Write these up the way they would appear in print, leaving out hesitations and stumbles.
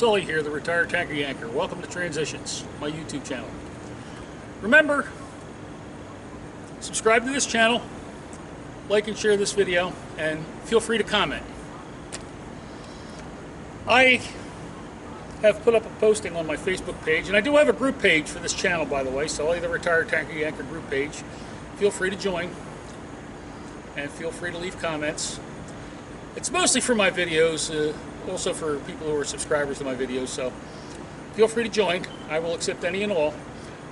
Sully here, the retired tanker yanker. Welcome to Transitions, my YouTube channel. Remember, subscribe to this channel, like and share this video, and feel free to comment. I have put up a posting on my Facebook page, and I do have a group page for this channel, by the way, Sully the Retired Tanker Yanker group page. Feel free to join, and feel free to leave comments. It's mostly for my videos, also for people who are subscribers to my videos, so feel free to join. I will accept any and all.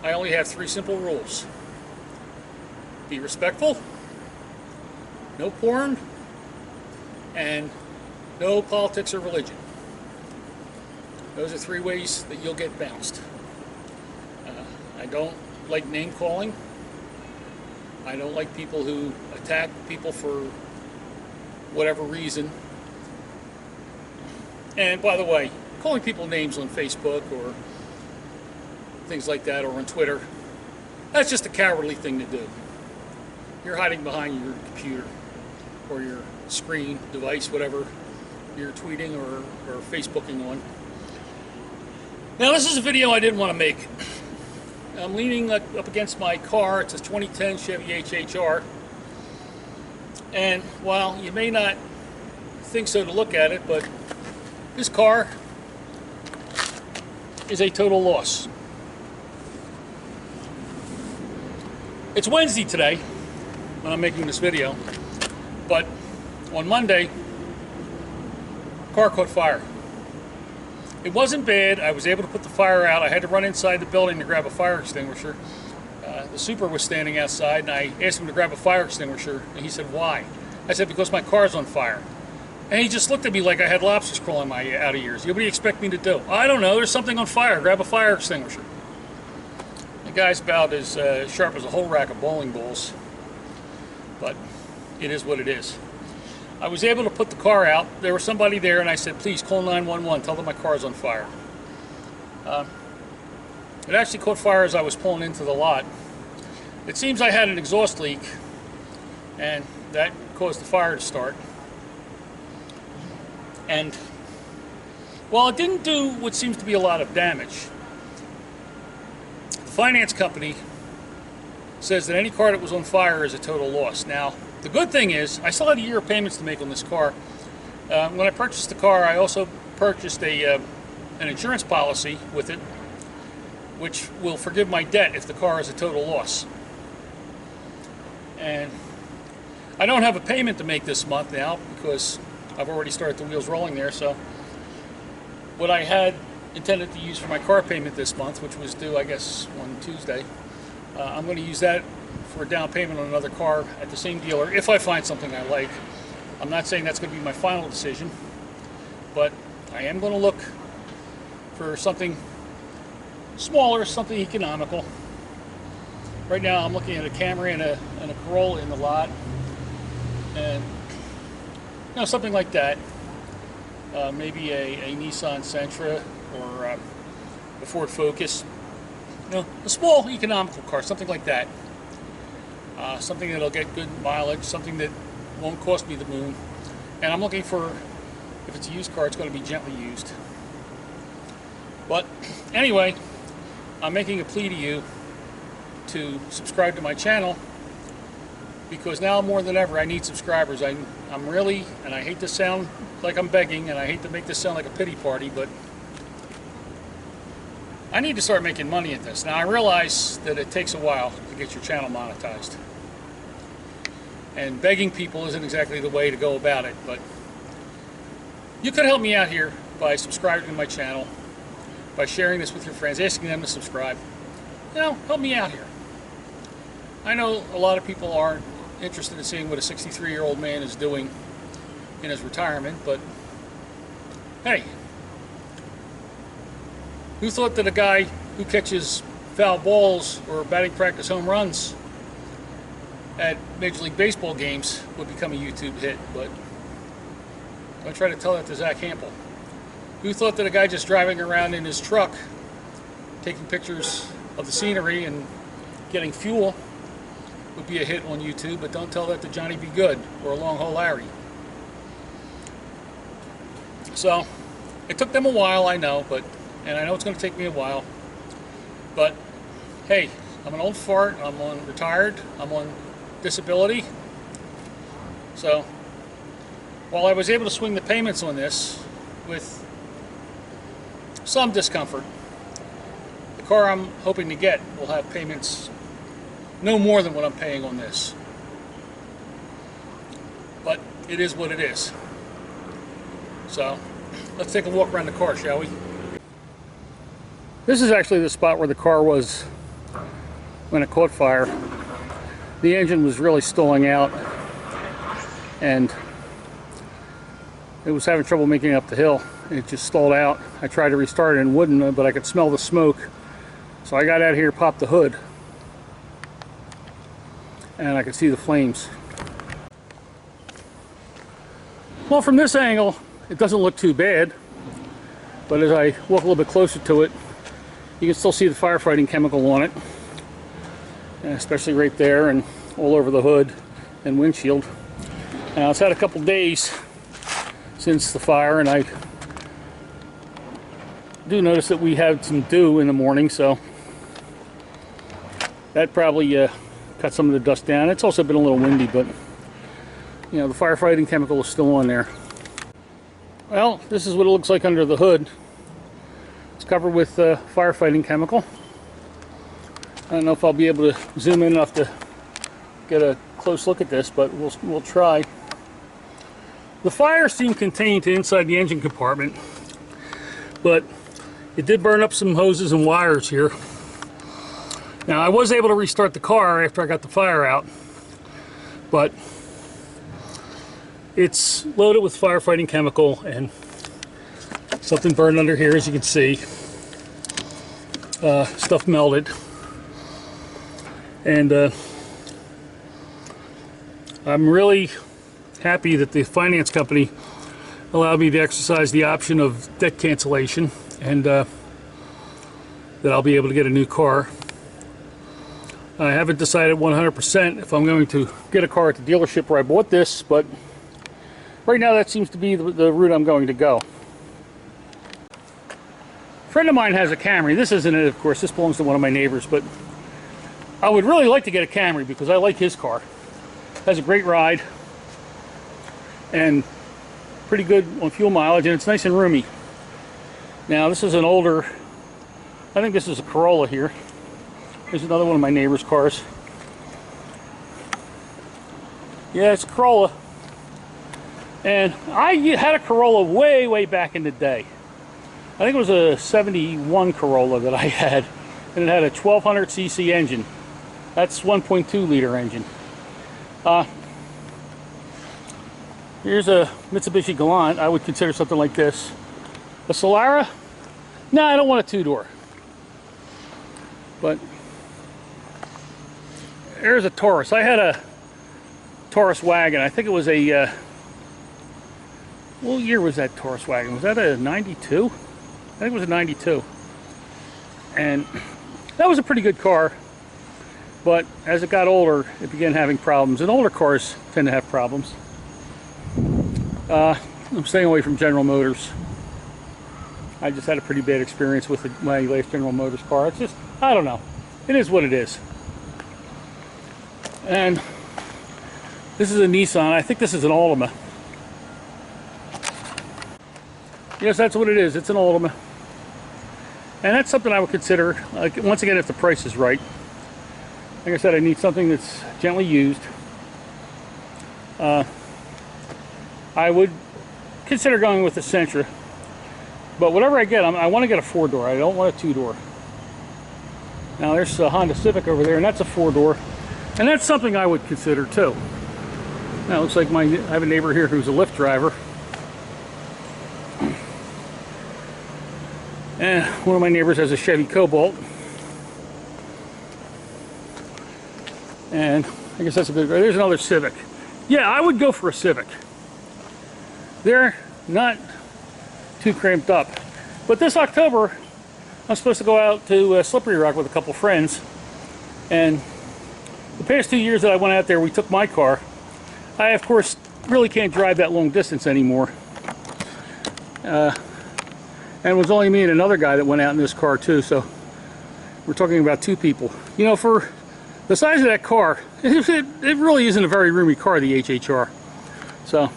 I only have 3 simple rules. Be respectful, no porn, and no politics or religion. Those are 3 ways that you'll get bounced. I don't like name calling. I don't like people who attack people for whatever reason. And by the way, calling people names on Facebook or things like that, or on Twitter, that's just a cowardly thing to do. You're hiding behind your computer or your screen device, whatever you're tweeting or Facebooking on. Now, this is a video I didn't want to make. I'm leaning up against my car. It's a 2010 Chevy HHR. And while you may not think so to look at it, but this car is a total loss. It's Wednesday today when I'm making this video, but on Monday, car caught fire. It wasn't bad. I was able to put the fire out. I had to run inside the building to grab a fire extinguisher. The super was standing outside, and I asked him to grab a fire extinguisher, and he said, "Why?" I said, "Because my car's on fire." And he just looked at me like I had lobsters crawling my outer ears. What do you expect me to do? I don't know. There's something on fire. Grab a fire extinguisher. The guy's about as sharp as a whole rack of bowling balls, but it is what it is. I was able to put the car out. There was somebody there, and I said, "Please call 911. Tell them my car's on fire." It actually caught fire as I was pulling into the lot. It seems I had an exhaust leak, and that caused the fire to start. And while it didn't do what seems to be a lot of damage, the finance company says that any car that was on fire is a total loss. Now, the good thing is, I still had a year of payments to make on this car. When I purchased the car, I also purchased an insurance policy with it, which will forgive my debt if the car is a total loss. And I don't have a payment to make this month now because I've already started the wheels rolling there. So what I had intended to use for my car payment this month, which was due, I guess, on Tuesday, I'm going to use that for a down payment on another car at the same dealer if I find something I like. I'm not saying that's going to be my final decision, but I am going to look for something smaller, something economical. Right now I'm looking at a Camry and a Corolla in the lot, and something like that. Maybe a Nissan Sentra or a Ford Focus. A small economical car, something like that. Something that'll get good mileage, something that won't cost me the moon. And I'm looking for, if it's a used car, it's going to be gently used. But anyway, I'm making a plea to you to subscribe to my channel, because now more than ever I need subscribers. I'm really, and I hate to sound like I'm begging, and I hate to make this sound like a pity party, but I need to start making money at this. Now, I realize that it takes a while to get your channel monetized, and begging people isn't exactly the way to go about it, but you could help me out here by subscribing to my channel, by sharing this with your friends, asking them to subscribe. Help me out here. I know a lot of people aren't interested in seeing what a 63-year-old man is doing in his retirement, but hey, who thought that a guy who catches foul balls or batting practice home runs at Major League Baseball games would become a YouTube hit? But don't try to tell that to Zach Hampel. Who thought that a guy just driving around in his truck, taking pictures of the scenery and getting fuel, would be a hit on YouTube? But don't tell that to Johnny B. Good or Long Haul Larry. So It took them a while, I know, and I know it's going to take me a while. But hey, I'm an old fart. I'm on retired. I'm on disability. So while I was able to swing the payments on this with some discomfort, the car I'm hoping to get will have payments no more than what I'm paying on this. But it is what it is. So let's take a walk around the car, shall we? This is actually the spot where the car was when it caught fire. The engine was really stalling out and it was having trouble making it up the hill. It just stalled out. I tried to restart it and wouldn't, but I could smell the smoke. So I got out here, popped the hood, and I could see the flames. Well, from this angle, it doesn't look too bad, but as I walk a little bit closer to it, you can still see the firefighting chemical on it, especially right there and all over the hood and windshield. Now, it's had a couple days since the fire, and I do notice that we had some dew in the morning, so that probably cut some of the dust down. It's also been a little windy, but you know, the firefighting chemical is still on there. Well, this is what it looks like under the hood. It's covered with firefighting chemical. I don't know if I'll be able to zoom in enough to get a close look at this, but we'll try. The fire seemed contained to inside the engine compartment, but it did burn up some hoses and wires here. Now, I was able to restart the car after I got the fire out, but it's loaded with firefighting chemical and something burned under here, as you can see. Stuff melted. And I'm really happy that the finance company allowed me to exercise the option of debt cancellation, and that I'll be able to get a new car. I haven't decided 100% if I'm going to get a car at the dealership where I bought this, but right now that seems to be the route I'm going to go. A friend of mine has a Camry. This isn't it, of course. This belongs to one of my neighbors, but I would really like to get a Camry because I like his car. It has a great ride and pretty good on fuel mileage, and it's nice and roomy. Now, this is an older, I think this is a Corolla here. Here's another one of my neighbor's cars. Yeah, it's a Corolla. And I had a Corolla way back in the day. I think it was a 71 Corolla that I had, and it had a 1200cc engine. That's 1.2 liter engine. Here's a Mitsubishi Galant. I would consider something like this. A Solara? No, I don't want a two-door. But there's a Taurus. I had a Taurus wagon. I think it was a what year was that Taurus wagon? Was that a 92? I think it was a 92. And that was a pretty good car, but as it got older, it began having problems, and older cars tend to have problems. I'm staying away from General Motors. I just had a pretty bad experience with my last General Motors car. It's just, I don't know. It is what it is. And this is a Nissan. I think this is an Altima. Yes, that's what it is. It's an Altima. And that's something I would consider, once again, if the price is right. Like I said, I need something that's gently used. I would consider going with the Sentra. But whatever I get, I want to get a four-door. I don't want a two-door. Now, there's a Honda Civic over there, and that's a four-door. And that's something I would consider, too. Now, it looks like I have a neighbor here who's a Lyft driver. And one of my neighbors has a Chevy Cobalt. And I guess that's a good... There's another Civic. Yeah, I would go for a Civic. They're not too cramped up. But this October, I'm supposed to go out to Slippery Rock with a couple friends. And the past 2 years that I went out there, we took my car. I, of course, really can't drive that long distance anymore. And it was only me and another guy that went out in this car too, so we're talking about 2 people. You know, for the size of that car, it really isn't a very roomy car, the HHR. So,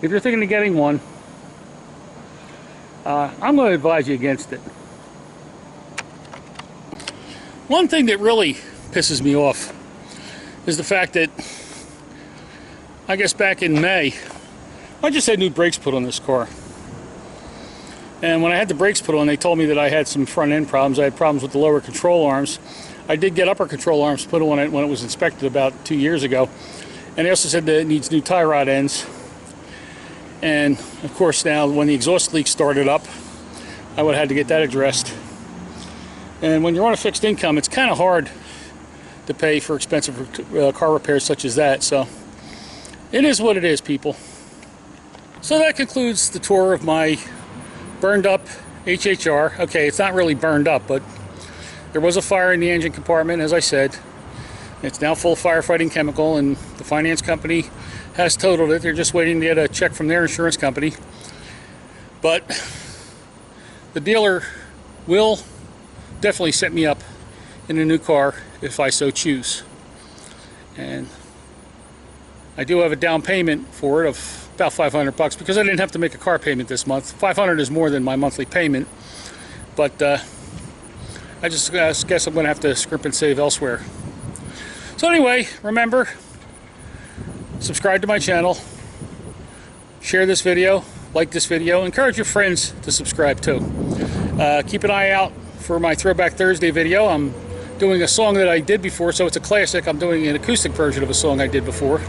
if you're thinking of getting one, I'm going to advise you against it. One thing that really pisses me off is the fact that, I guess back in May, I just had new brakes put on this car. And when I had the brakes put on, they told me that I had some front end problems. I had problems with the lower control arms. I did get upper control arms put on it when it was inspected about 2 years ago. And they also said that it needs new tie rod ends. And of course now when the exhaust leak started up, I would have had to get that addressed. And when you're on a fixed income, it's kind of hard to pay for expensive car repairs such as that. So it is what it is, people. So that concludes the tour of my burned up HHR. Okay, it's not really burned up, but there was a fire in the engine compartment, as I said. It's now full of firefighting chemical, and the finance company has totaled it. They're just waiting to get a check from their insurance company. But the dealer will definitely set me up in a new car if I so choose. And I do have a down payment for it of about $500 because I didn't have to make a car payment this month. $500 is more than my monthly payment, but I just guess I'm going to have to scrimp and save elsewhere. So anyway, remember, subscribe to my channel, share this video, like this video, encourage your friends to subscribe too. Keep an eye out for my Throwback Thursday video. I'm doing a song that I did before, so it's a classic. I'm doing an acoustic version of a song I did before.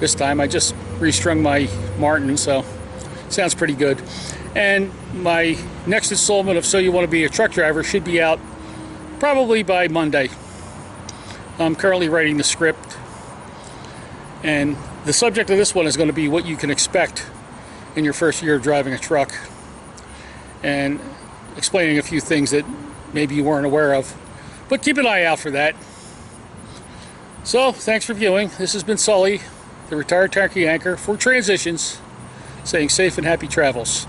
This time I just restrung my Martin, so it sounds pretty good. And my next installment of So You Want to Be a Truck Driver should be out probably by Monday. I'm currently writing the script, and the subject of this one is going to be what you can expect in your first year of driving a truck, and explaining a few things that maybe you weren't aware of. But keep an eye out for that. So, thanks for viewing. This has been Sully, the retired tankey anchor for Transitions, saying safe and happy travels.